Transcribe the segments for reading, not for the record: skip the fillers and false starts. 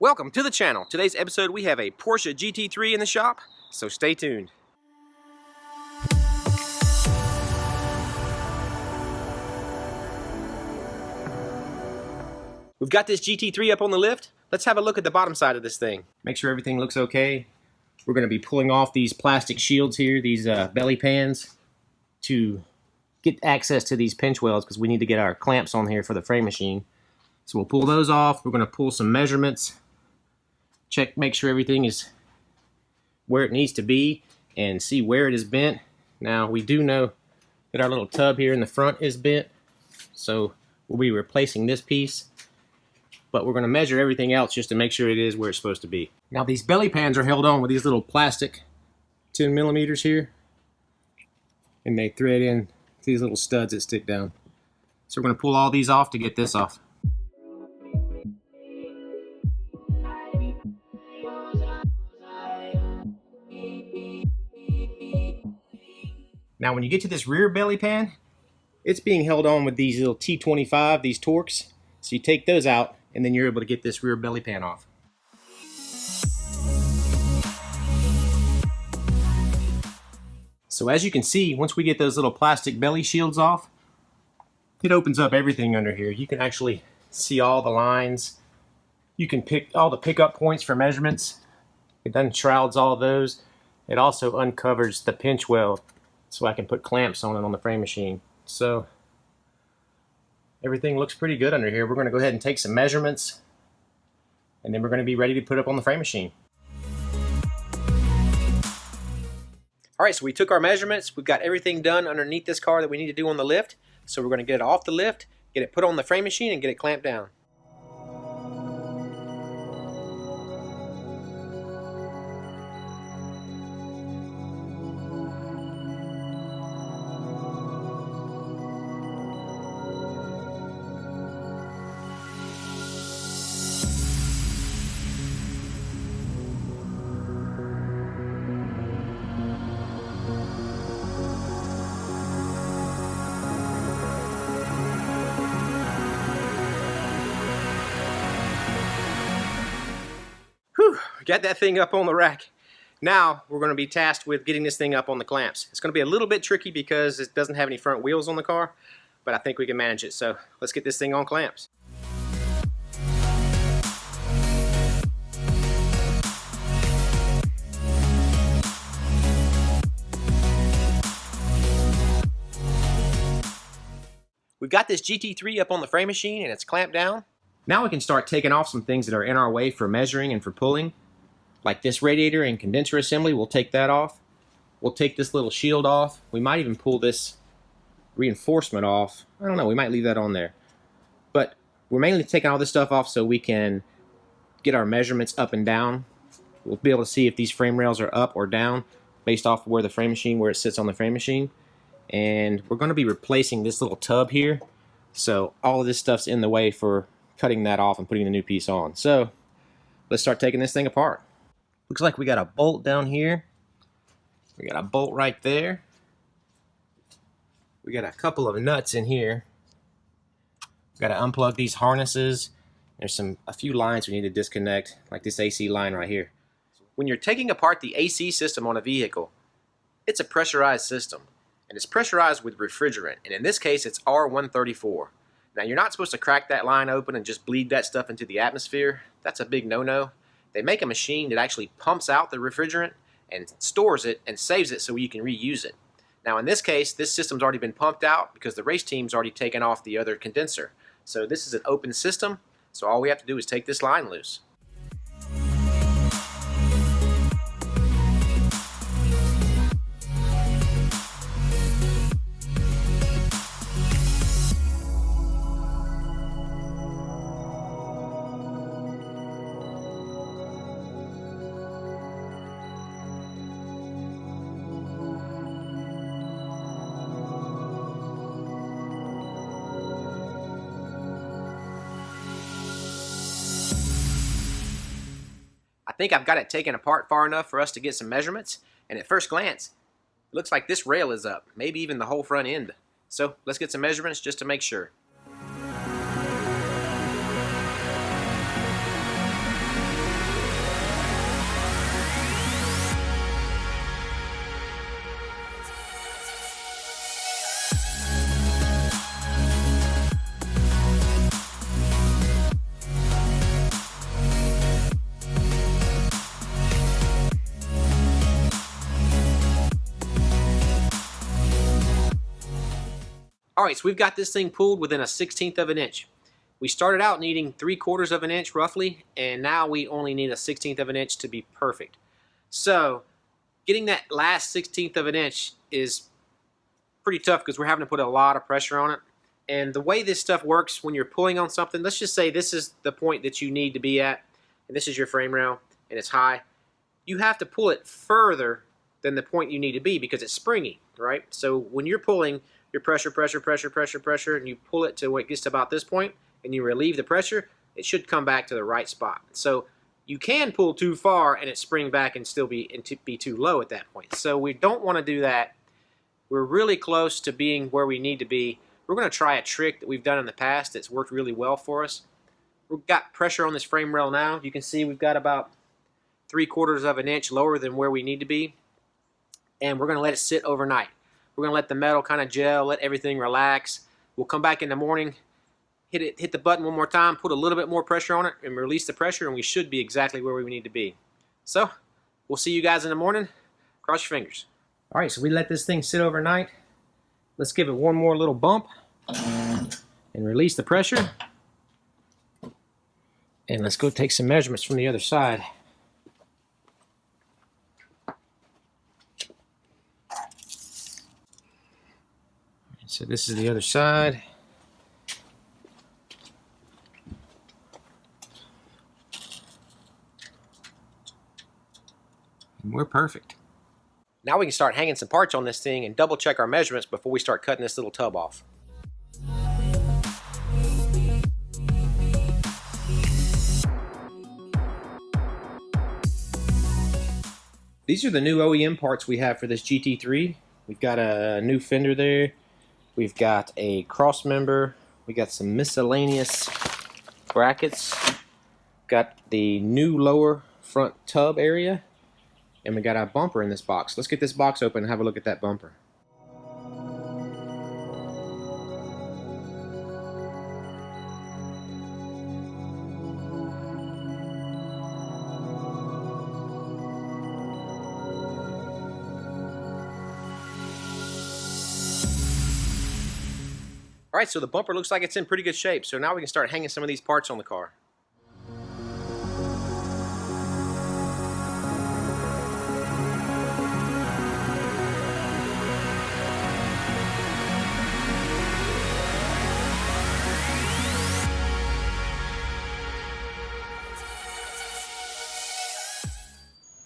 Welcome to the channel. Today's episode we have a Porsche GT3 in the shop, so stay tuned. We've got this GT3 up on the lift. Let's have a look at the bottom side of this thing. Make sure everything looks okay. We're going to be pulling off these plastic shields here, these belly pans, to get access to these pinch welds because we need to get our clamps on here for the frame machine. So we'll pull those off. We're going to pull some measurements, check, make sure everything is where it needs to be, and see where it is bent. Now we do know that our little tub here in the front is bent, so we'll be replacing this piece. But we're going to measure everything else just to make sure it is where it's supposed to be. Now these belly pans are held on with these little plastic 10 millimeters here, and they thread in these little studs that stick down. So we're going to pull all these off to get this off. Now when you get to this rear belly pan, it's being held on with these little T25, these Torx. So you take those out, and then you're able to get this rear belly pan off. So as you can see, once we get those little plastic belly shields off, it opens up everything under here. You can actually see all the lines. You can pick all the pickup points for measurements. It unshrouds all of those. It also uncovers the pinch weld, so I can put clamps on it on the frame machine. So everything looks pretty good under here. We're going to go ahead and take some measurements, and then we're going to be ready to put up on the frame machine. Alright, so we took our measurements. We've got everything done underneath this car that we need to do on the lift. So we're going to get it off the lift, get it put on the frame machine, and get it clamped down. Whew, got that thing up on the rack. Now we're going to be tasked with getting this thing up on the clamps. It's going to be a little bit tricky because it doesn't have any front wheels on the car, but I think we can manage it. So let's get this thing on clamps. We've got this GT3 up on the frame machine and it's clamped down. Now we can start taking off some things that are in our way for measuring and for pulling. Like this radiator and condenser assembly, we'll take that off. We'll take this little shield off. We might even pull this reinforcement off. I don't know, we might leave that on there. But we're mainly taking all this stuff off so we can get our measurements up and down. We'll be able to see if these frame rails are up or down based off of where it sits on the frame machine. And we're going to be replacing this little tub here. So all of this stuff's in the way for cutting that off and putting the new piece on. So let's start taking this thing apart. Looks like we got a bolt down here. We got a bolt right there. We got a couple of nuts in here. We got to unplug these harnesses. There's a few lines we need to disconnect, like this AC line right here. When you're taking apart the AC system on a vehicle, it's a pressurized system, and it's pressurized with refrigerant, and in this case it's R134. Now you're not supposed to crack that line open and just bleed that stuff into the atmosphere. That's a big no-no. They make a machine that actually pumps out the refrigerant and stores it and saves it so you can reuse it. Now in this case, this system's already been pumped out because the race team's already taken off the other condenser. So this is an open system, so all we have to do is take this line loose. I think I've got it taken apart far enough for us to get some measurements, and at first glance, it looks like this rail is up, maybe even the whole front end. So let's get some measurements just to make sure. Alright, so we've got this thing pulled within a 1/16 of an inch. We started out needing 3/4 of an inch roughly, and now we only need a 1/16 of an inch to be perfect. So getting that last 1/16 of an inch is pretty tough because we're having to put a lot of pressure on it. And the way this stuff works when you're pulling on something, let's just say this is the point that you need to be at, and this is your frame rail, and it's high. You have to pull it further than the point you need to be because it's springy, right? So when you're pulling, your pressure, and you pull it to when it gets to about this point, and you relieve the pressure, it should come back to the right spot. So you can pull too far and it spring back and still be too low at that point. So we don't want to do that. We're really close to being where we need to be. We're going to try a trick that we've done in the past that's worked really well for us. We've got pressure on this frame rail now. You can see we've got about 3/4 of an inch lower than where we need to be. And we're going to let it sit overnight. We're going to let the metal kind of gel, let everything relax. We'll come back in the morning, hit the button one more time, put a little bit more pressure on it, and release the pressure, and we should be exactly where we need to be. So, we'll see you guys in the morning. Cross your fingers. All right, so we let this thing sit overnight. Let's give it one more little bump and release the pressure. And let's go take some measurements from the other side. So this is the other side. And we're perfect. Now we can start hanging some parts on this thing and double check our measurements before we start cutting this little tub off. These are the new OEM parts we have for this GT3. We've got a new fender there. We've got a cross member. We got some miscellaneous brackets. Got the new lower front tub area. And we got our bumper in this box. Let's get this box open and have a look at that bumper. Alright, so the bumper looks like it's in pretty good shape, so now we can start hanging some of these parts on the car.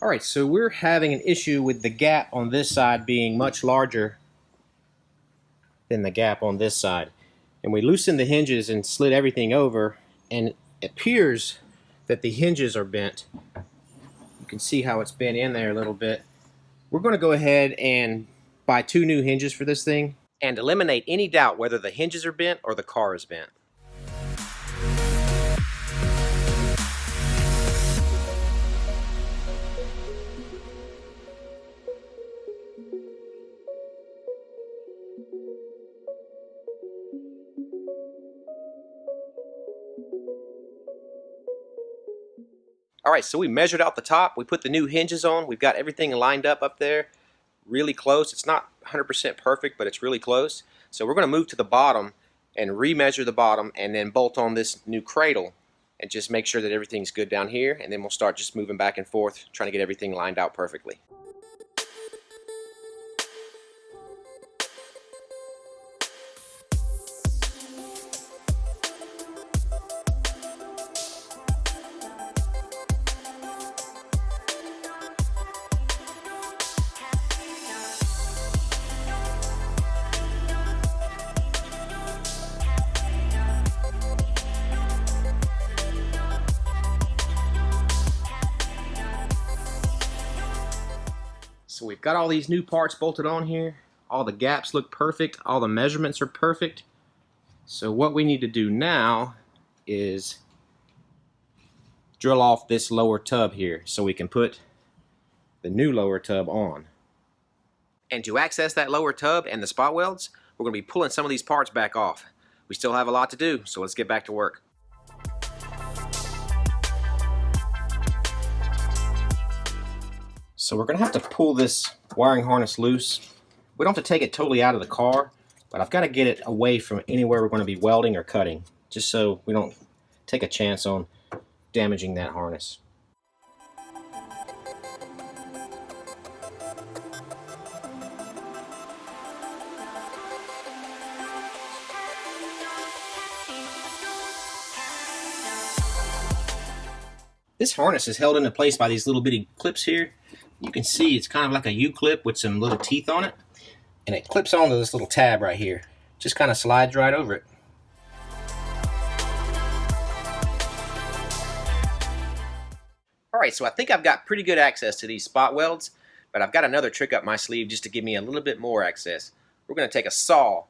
Alright, so we're having an issue with the gap on this side being much larger than the gap on this side. And we loosened the hinges and slid everything over, and it appears that the hinges are bent. You can see how it's bent in there a little bit. We're going to go ahead and buy 2 new hinges for this thing and eliminate any doubt whether the hinges are bent or the car is bent. Alright, so we measured out the top, we put the new hinges on, we've got everything lined up there, really close. It's not 100% perfect, but it's really close. So we're going to move to the bottom and remeasure the bottom and then bolt on this new cradle and just make sure that everything's good down here, and then we'll start just moving back and forth, trying to get everything lined out perfectly. So we've got all these new parts bolted on here. All the gaps look perfect. All the measurements are perfect. So what we need to do now is drill off this lower tub here so we can put the new lower tub on. And to access that lower tub and the spot welds, we're going to be pulling some of these parts back off. We still have a lot to do, so let's get back to work. So we're going to have to pull this wiring harness loose. We don't have to take it totally out of the car, But I've got to get it away from anywhere we're going to be welding or cutting, just so we don't take a chance on damaging that harness. This harness is held into place by these little bitty clips here. You can see it's kind of like a U-clip with some little teeth on it. And it clips onto this little tab right here. Just kind of slides right over it. Alright, so I think I've got pretty good access to these spot welds, but I've got another trick up my sleeve just to give me a little bit more access. We're going to take a saw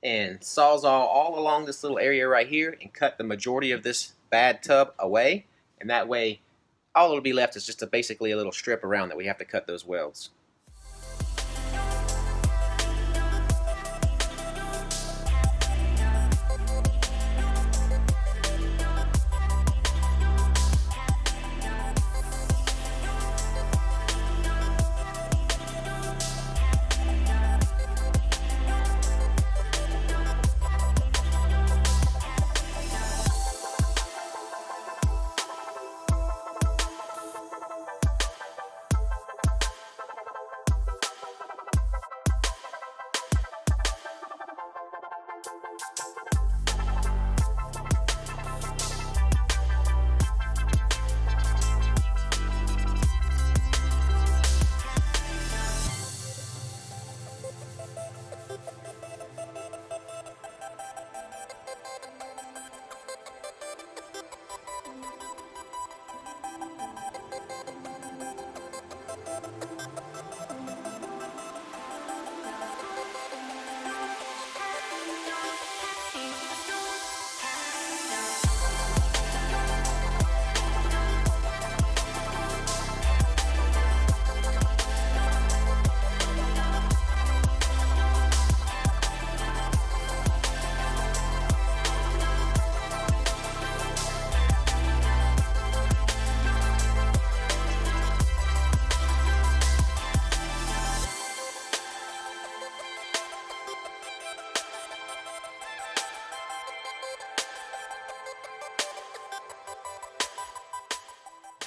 and sawzall all along this little area right here and cut the majority of this bad tub away. And that way, all that'll be left is just basically a little strip around that we have to cut those welds.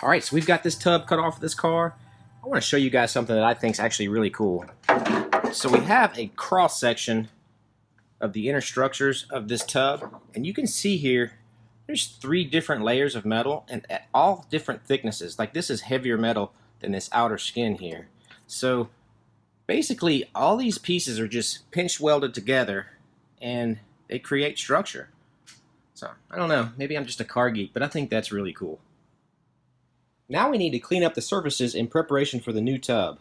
Alright, so we've got this tub cut off of this car. I want to show you guys something that I think is actually really cool. So we have a cross section of the inner structures of this tub, and you can see here there's 3 different layers of metal and at all different thicknesses. Like, this is heavier metal than this outer skin here. So basically all these pieces are just pinch welded together and they create structure. So I don't know, maybe I'm just a car geek, but I think that's really cool. Now we need to clean up the surfaces in preparation for the new tub.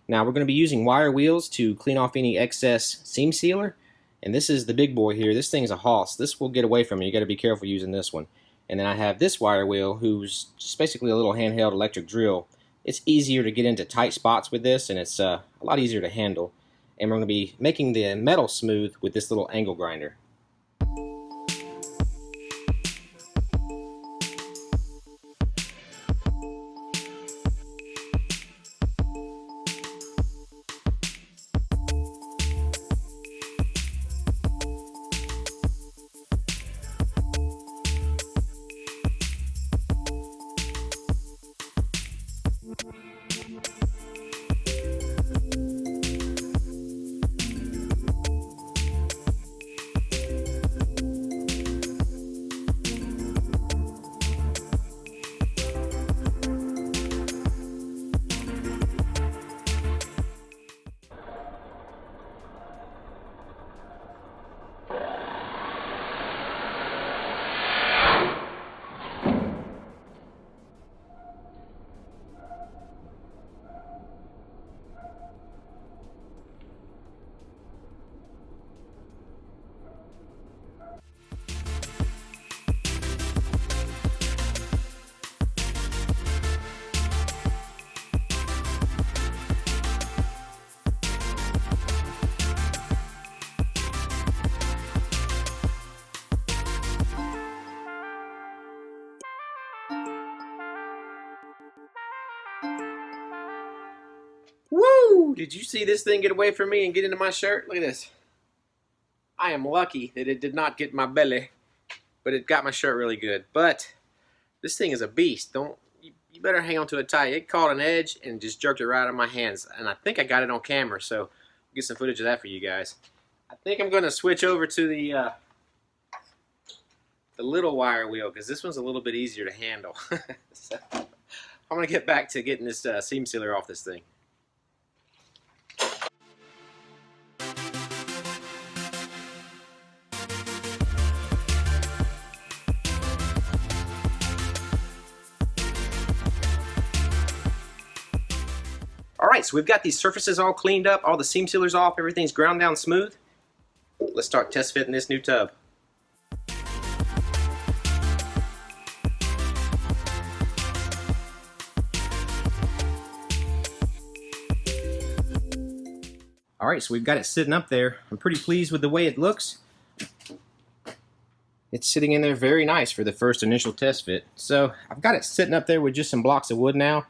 Now we're going to be using wire wheels to clean off any excess seam sealer. And this is the big boy here. This thing's a hoss. This will get away from you. You got to be careful using this one. And then I have this wire wheel, who's just basically a little handheld electric drill. It's easier to get into tight spots with this, and it's a lot easier to handle. And we're going to be making the metal smooth with this little angle grinder. Woo! Did you see this thing get away from me and get into my shirt? Look at this. I am lucky that it did not get my belly, but it got my shirt really good. But this thing is a beast. You better hang on to it tight. It caught an edge and just jerked it right out of my hands. And I think I got it on camera, so I'll get some footage of that for you guys. I think I'm going to switch over to the little wire wheel, because this one's a little bit easier to handle. So I'm going to get back to getting this seam sealer off this thing. Alright, so we've got these surfaces all cleaned up, all the seam sealers off, everything's ground down smooth. Let's start test fitting this new tub. Alright, so we've got it sitting up there. I'm pretty pleased with the way it looks. It's sitting in there very nice for the first initial test fit. So I've got it sitting up there with just some blocks of wood now.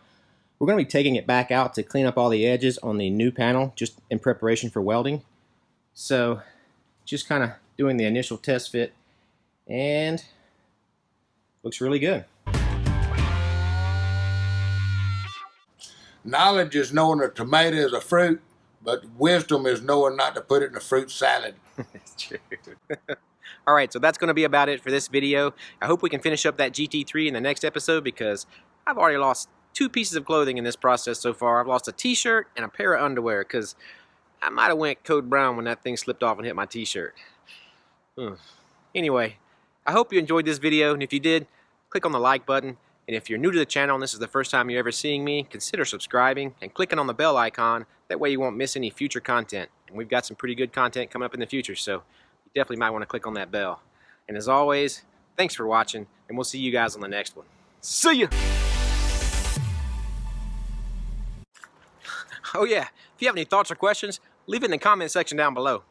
We're going to be taking it back out to clean up all the edges on the new panel, just in preparation for welding. So just kind of doing the initial test fit, and looks really good. Knowledge is knowing a tomato is a fruit, but wisdom is knowing not to put it in a fruit salad. That's true. Alright, so that's going to be about it for this video. I hope we can finish up that GT3 in the next episode, because I've already lost 2 pieces of clothing in this process so far. I've lost a t-shirt and a pair of underwear, because I might have went code brown when that thing slipped off and hit my t-shirt. Anyway, I hope you enjoyed this video, and if you did, click on the like button. And if you're new to the channel and this is the first time you're ever seeing me, consider subscribing and clicking on the bell icon. That way you won't miss any future content. And we've got some pretty good content coming up in the future, so you definitely might want to click on that bell. And as always, thanks for watching, and we'll see you guys on the next one. See ya! Oh yeah, if you have any thoughts or questions, leave it in the comment section down below.